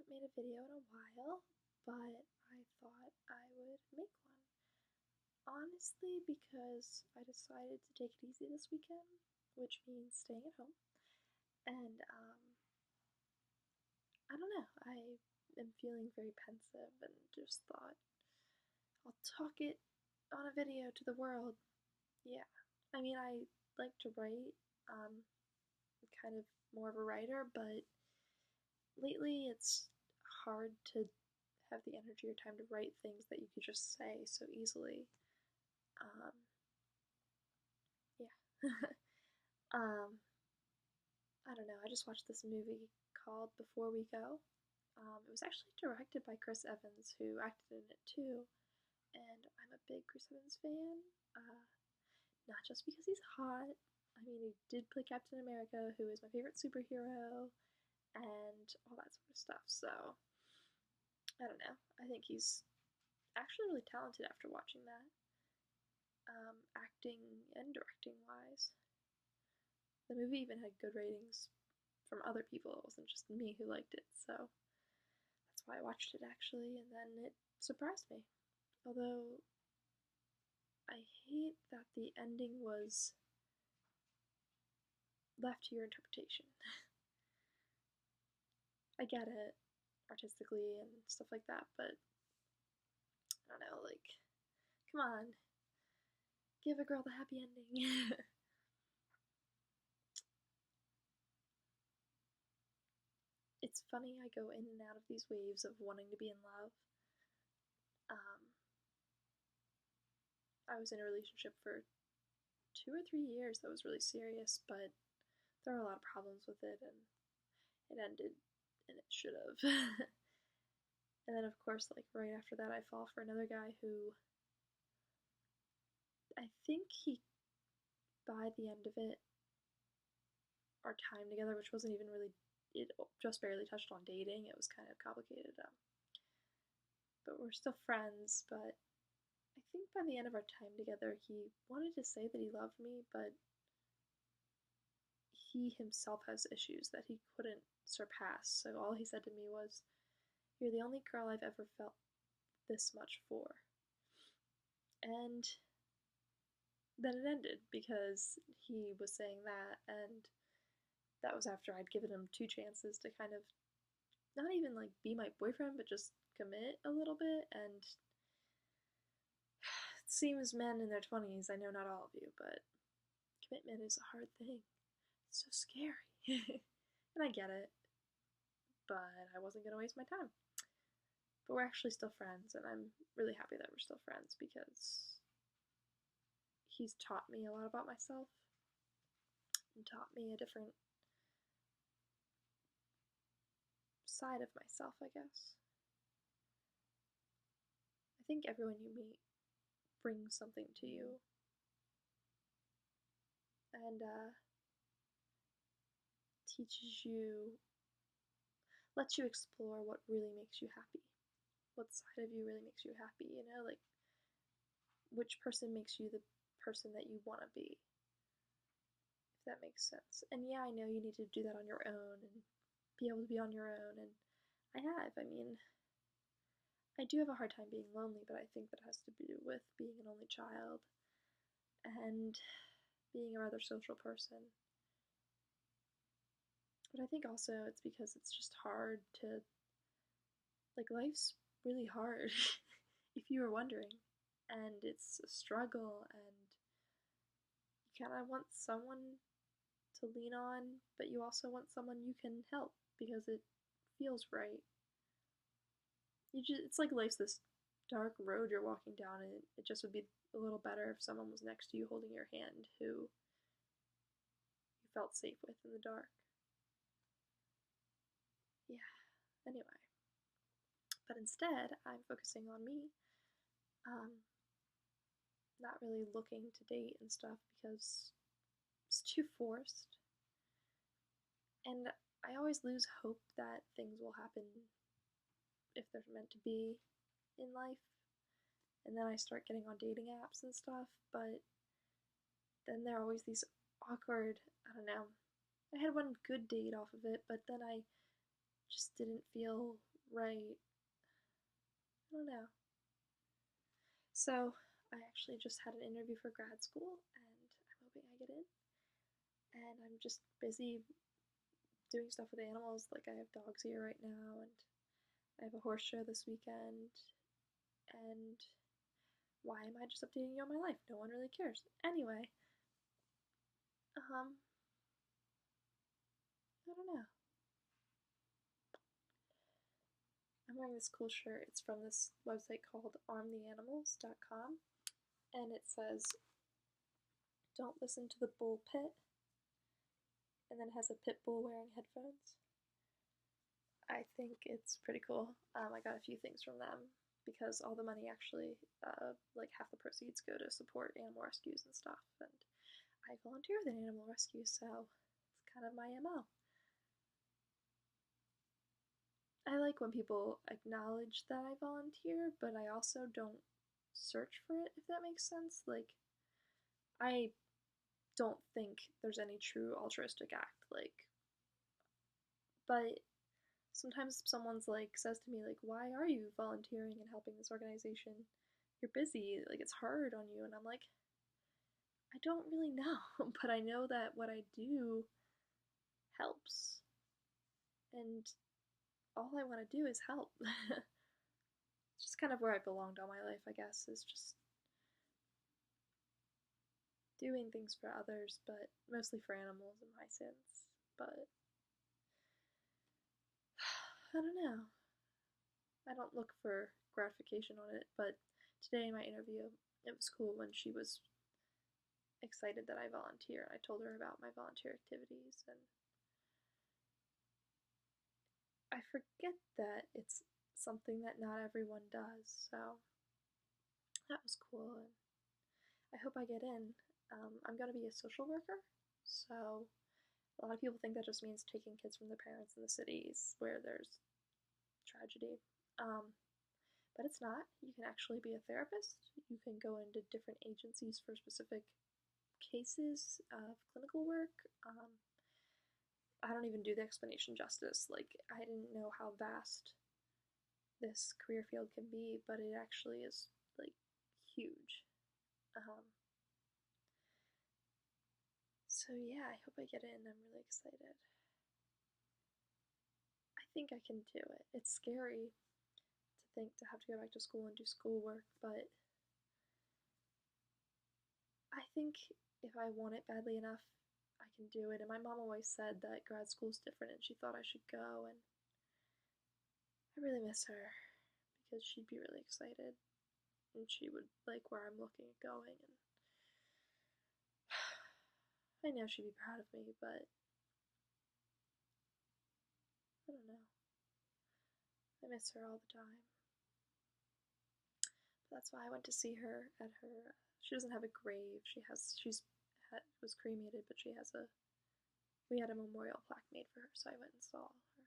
haven't made a video in a while, but I thought I would make one. Honestly, because I decided to take it easy this weekend, which means staying at home. And I don't know, I am feeling very pensive and just thought I'll talk it on a video to the world. Yeah. I mean, I like to write. I'm kind of more of a writer, but lately it's hard to have the energy or time to write things that you could just say so easily. Um, yeah. um, I don't know. I just watched this movie called Before We Go. It was actually directed by Chris Evans, who acted in it too. And I'm a big Chris Evans fan. Not just because he's hot. I mean, he did play Captain America, who is my favorite superhero, and all that sort of stuff. So, I don't know. I think he's actually really talented after watching that, acting and directing wise. The movie even had good ratings from other people. It wasn't just me who liked it, so that's why I watched it actually, and then it surprised me. Although I hate that the ending was left to your interpretation. I get it artistically and stuff like that, but I don't know, like, come on, give a girl the happy ending. It's funny, I go in and out of these waves of wanting to be in love. Um, I was in a relationship for 2 or 3 years that was really serious, but there were a lot of problems with it, and it ended, and it should have. And then, of course, like right after that, I fall for another guy who I think he, by the end of it, our time together, which wasn't even really, it just barely touched on dating. It was kind of complicated. But we're still friends. But I think by the end of our time together, he wanted to say that he loved me, but he himself has issues that he couldn't surpass. So all he said to me was, "You're the only girl I've ever felt this much for." And then it ended because he was saying that, and that was after I'd given him 2 chances to kind of not even like be my boyfriend, but just commit a little bit. And it seems men in their 20s, I know not all of you, but commitment is a hard thing. It's so scary. And I get it, but I wasn't going to waste my time. But we're actually still friends, and I'm really happy that we're still friends because he's taught me a lot about myself and taught me a different side of myself, I guess. I think everyone you meet brings something to you, and teaches you, lets you explore what really makes you happy. What side of you really makes you happy, you know? Like, which person makes you the person that you want to be, if that makes sense. And yeah, I know you need to do that on your own and be able to be on your own, and I have. I mean, I do have a hard time being lonely, but I think that has to do with being an only child and being a rather social person. But I think also it's because it's just hard to, like, life's really hard, if you were wondering. And it's a struggle, and you kind of want someone to lean on, but you also want someone you can help because it feels right. It's like life's this dark road you're walking down, and it just would be a little better if someone was next to you holding your hand who you felt safe with in the dark. Yeah, anyway. But instead, I'm focusing on me. Not really looking to date and stuff because it's too forced. And I always lose hope that things will happen if they're meant to be in life. And then I start getting on dating apps and stuff, but then there are always these awkward, I don't know. I had one good date off of it, but then I just didn't feel right. I don't know. So, I actually just had an interview for grad school, and I'm hoping I get in. And I'm just busy doing stuff with animals. Like, I have dogs here right now, and I have a horse show this weekend. And why am I just updating you on my life? No one really cares. Anyway, I don't know. I'm wearing this cool shirt. It's from this website called armtheanimals.com, and it says, "Don't listen to the bull pit," and then it has a pit bull wearing headphones. I think it's pretty cool. I got a few things from them because all the money actually, like half the proceeds go to support animal rescues and stuff, and I volunteer with an animal rescue, so it's kind of my MO. I like when people acknowledge that I volunteer, but I also don't search for it, if that makes sense. Like, I don't think there's any true altruistic act. Like, but sometimes someone's like, says to me, like, why are you volunteering and helping this organization? You're busy, like, it's hard on you. And I'm like, I don't really know, but I know that what I do helps. And all I want to do is help. It's just kind of where I belonged all my life, I guess, is just doing things for others, but mostly for animals in my sense. But I don't know. I don't look for gratification on it, but today in my interview, it was cool when she was excited that I volunteer. I told her about my volunteer activities, and I forget that it's something that not everyone does, so that was cool, and I hope I get in. I'm going to be a social worker, so a lot of people think that just means taking kids from their parents in the cities where there's tragedy. But it's not. You can actually be a therapist. You can go into different agencies for specific cases of clinical work. I don't even do the explanation justice. Like, I didn't know how vast this career field can be, but it actually is, like, huge. So yeah, I hope I get in. I'm really excited. I think I can do it. It's scary to think to have to go back to school and do schoolwork, but I think if I want it badly enough, I can do it. And my mom always said that grad school's different and she thought I should go, and I really miss her because she'd be really excited and she would like where I'm looking at going, and I know she'd be proud of me, but I don't know. I miss her all the time. But that's why I went to see her at her. She doesn't have a grave. Was cremated, but she has a. We had a memorial plaque made for her, so I went and saw her.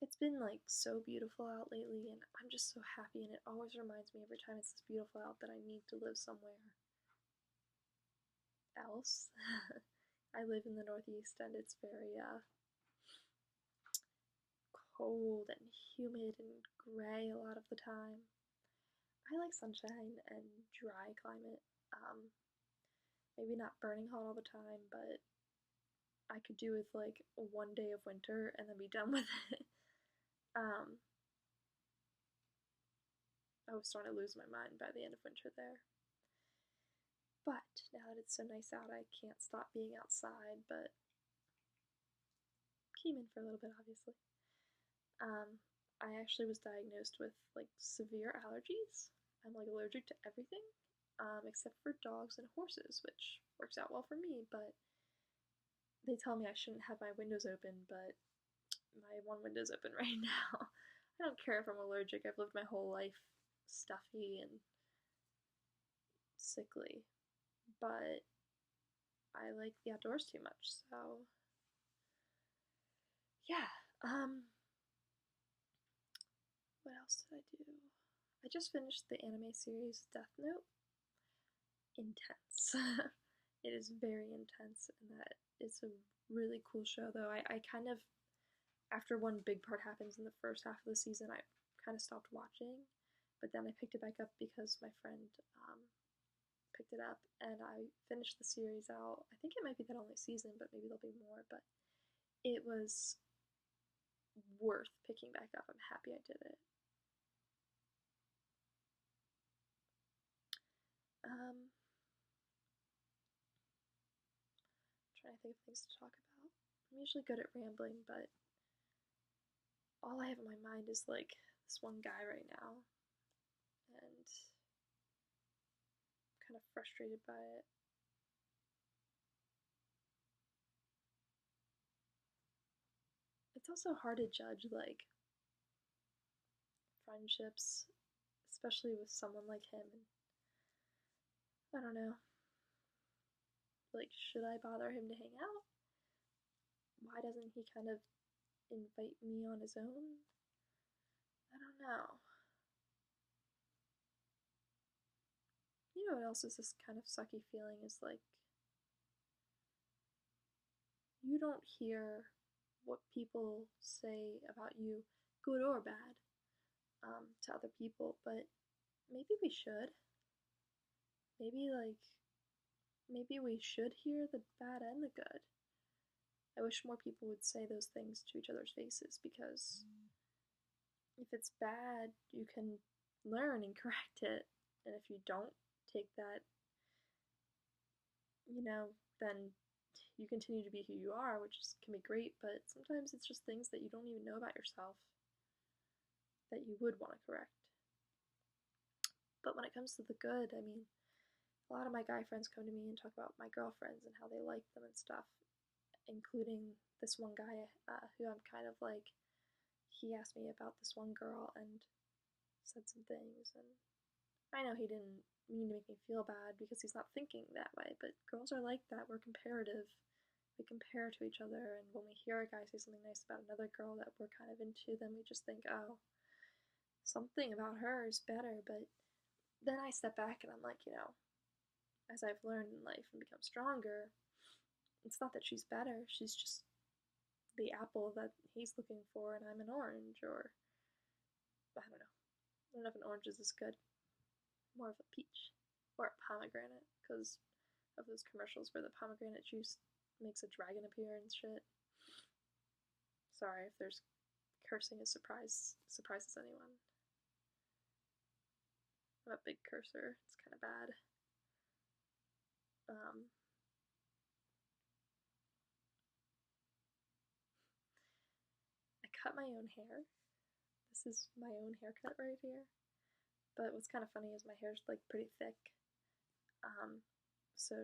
It's been like so beautiful out lately, and I'm just so happy, and it always reminds me every time it's this beautiful out that I need to live somewhere else. I live in the Northeast, and it's very cold and humid and gray a lot of the time. I like sunshine and dry climate. Maybe not burning hot all the time, but I could do with like 1 day of winter and then be done with it. um, I was starting to lose my mind by the end of winter there. But now that it's so nice out, I can't stop being outside, but came in for a little bit, obviously. I actually was diagnosed with like severe allergies. I'm like allergic to everything, except for dogs and horses, which works out well for me, but they tell me I shouldn't have my windows open, but my one window's open right now. I don't care if I'm allergic. I've lived my whole life stuffy and sickly, but I like the outdoors too much, so yeah. What else did I do? I just finished the anime series Death Note. Intense. It is very intense, and that it's a really cool show, though. I kind of after one big part happens in the first half of the season, I kind of stopped watching, but then I picked it back up because my friend picked it up, and I finished the series out. I think it might be that only season, but maybe there'll be more. But it was worth picking back up. I'm happy I did it. Trying to think of things to talk about. I'm usually good at rambling, but all I have in my mind is like this one guy right now, and I'm kind of frustrated by it. It's also hard to judge like friendships, especially with someone like him. And I don't know. Like, should I bother him to hang out? Why doesn't he kind of invite me on his own? I don't know. You know what else is this kind of sucky feeling is like you don't hear what people say about you, good or bad, to other people, but maybe we should. Maybe we should hear the bad and the good. I wish more people would say those things to each other's faces, because if it's bad, you can learn and correct it. And if you don't take that, then you continue to be who you are, which can be great, but sometimes it's just things that you don't even know about yourself that you would want to correct. But when it comes to the good, I mean, a lot of my guy friends come to me and talk about my girlfriends and how they like them and stuff, including this one guy who I'm kind of like, he asked me about this one girl and said some things, and I know he didn't mean to make me feel bad because he's not thinking that way, but girls are like that. We're comparative. We compare to each other, and when we hear a guy say something nice about another girl that we're kind of into, then we just think, oh, something about her is better. But then I step back and I'm like, as I've learned in life and become stronger, it's not that she's better, she's just the apple that he's looking for, and I'm an orange, or I don't know. I don't know if an orange is as good. More of a peach or a pomegranate, because of those commercials where the pomegranate juice makes a dragon appear and shit. Sorry if there's cursing surprises anyone. I'm a big cursor. It's kind of bad. I cut my own hair. This is my own haircut right here. But what's kind of funny is my hair's like pretty thick. So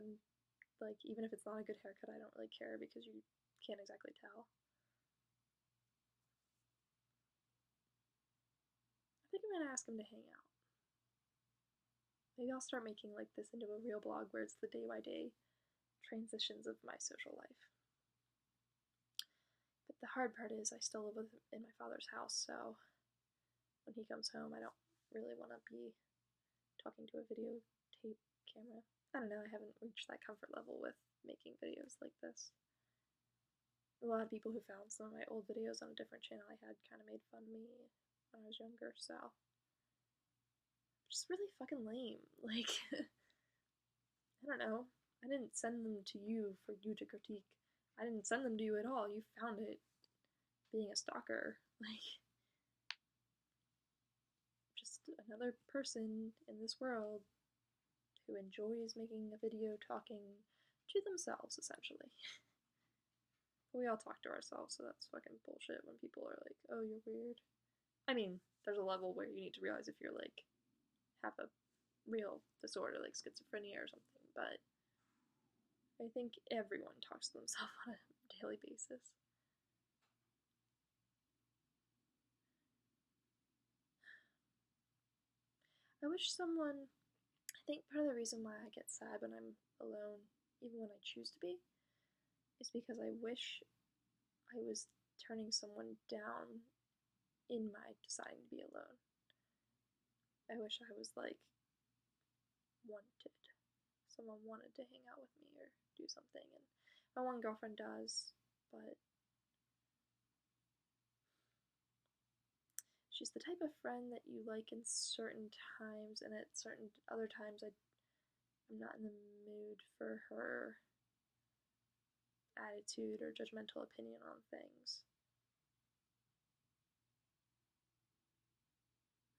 like even if it's not a good haircut, I don't really care because you can't exactly tell. I think I'm gonna ask him to hang out. Maybe I'll start making like this into a real blog where it's the day-by-day transitions of my social life. But the hard part is I still live in my father's house, so when he comes home, I don't really want to be talking to a videotape camera. I don't know, I haven't reached that comfort level with making videos like this. A lot of people who found some of my old videos on a different channel I had kind of made fun of me when I was younger, so just really fucking lame. Like, I don't know. I didn't send them to you for you to critique. I didn't send them to you at all. You found it being a stalker. Like, just another person in this world who enjoys making a video talking to themselves, essentially. We all talk to ourselves, so that's fucking bullshit when people are like, oh, you're weird. I mean, there's a level where you need to realize if you're like, have a real disorder like schizophrenia or something, but I think everyone talks to themselves on a daily basis. I think part of the reason why I get sad when I'm alone, even when I choose to be, is because I wish I was turning someone down in my deciding to be alone. I wish I was like wanted. Someone wanted to hang out with me or do something, and my one girlfriend does, but she's the type of friend that you like in certain times, and at certain other times I'm not in the mood for her attitude or judgmental opinion on things.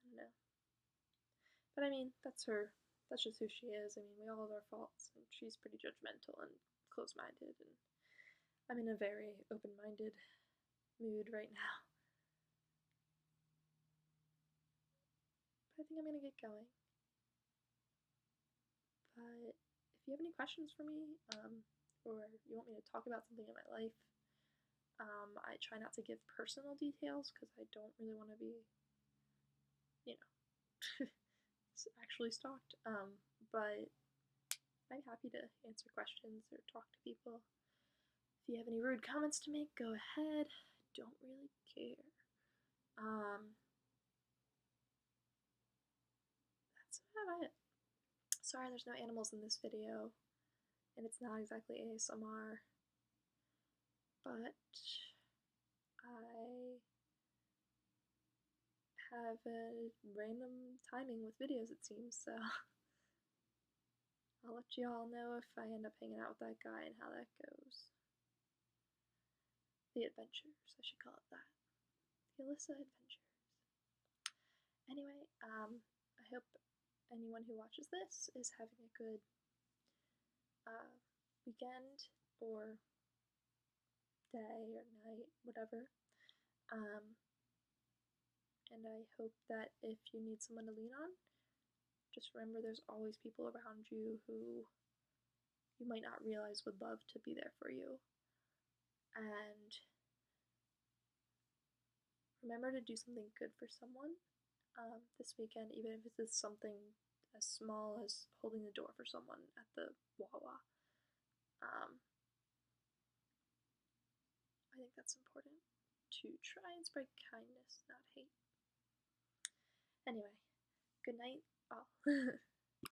I don't know. But I mean, that's her. That's just who she is. I mean, we all have our faults, and she's pretty judgmental and close minded, and I'm in a very open minded mood right now. But I think I'm gonna get going. But if you have any questions for me, or you want me to talk about something in my life, I try not to give personal details because I don't really want to be, you know, actually stalked. But I'm happy to answer questions or talk to people. If you have any rude comments to make, go ahead. Don't really care. That's about it. Sorry there's no animals in this video, and it's not exactly ASMR, but I have a random timing with videos, it seems, so I'll let you all know if I end up hanging out with that guy and how that goes. The adventures, I should call it that. The Alyssa adventures. Anyway, I hope anyone who watches this is having a good weekend or day or night, whatever. And I hope that if you need someone to lean on, just remember there's always people around you who you might not realize would love to be there for you. And remember to do something good for someone this weekend, even if it's something as small as holding the door for someone at the Wawa. I think that's important to try and spread kindness, not hate. Anyway, good night all.